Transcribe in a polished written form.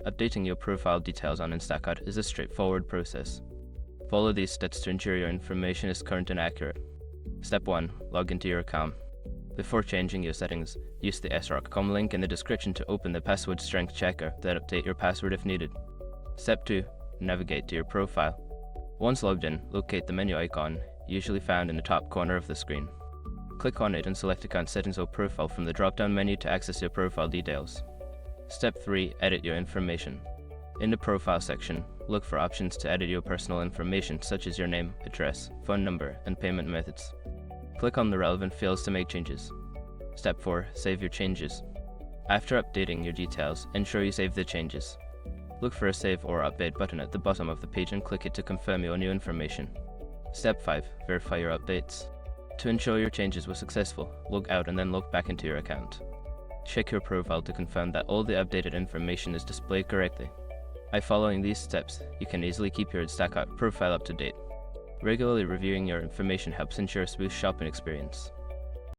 Updating your profile details on Instacart is a straightforward process. Follow these steps to ensure your information is current and accurate. Step 1. Log into your account. Before changing your settings, use the Instacart.com link in the description to open the password strength checker, then update your password if needed. Step 2. Navigate to your profile. Once logged in, locate the menu icon, usually found in the top corner of the screen. Click on it and select Account Settings or Profile from the drop-down menu to access your profile details. Step 3. Edit your information. In the Profile section, look for options to edit your personal information such as your name, address, phone number, and payment methods. Click on the relevant fields to make changes. Step 4. Save your changes. After updating your details, ensure you save the changes. Look for a Save or Update button at the bottom of the page and click it to confirm your new information. Step 5. Verify your updates. To ensure your changes were successful, log out and then log back into your account. Check your profile to confirm that all the updated information is displayed correctly. By following these steps, you can easily keep your Instacart profile up to date. Regularly reviewing your information helps ensure a smooth shopping experience.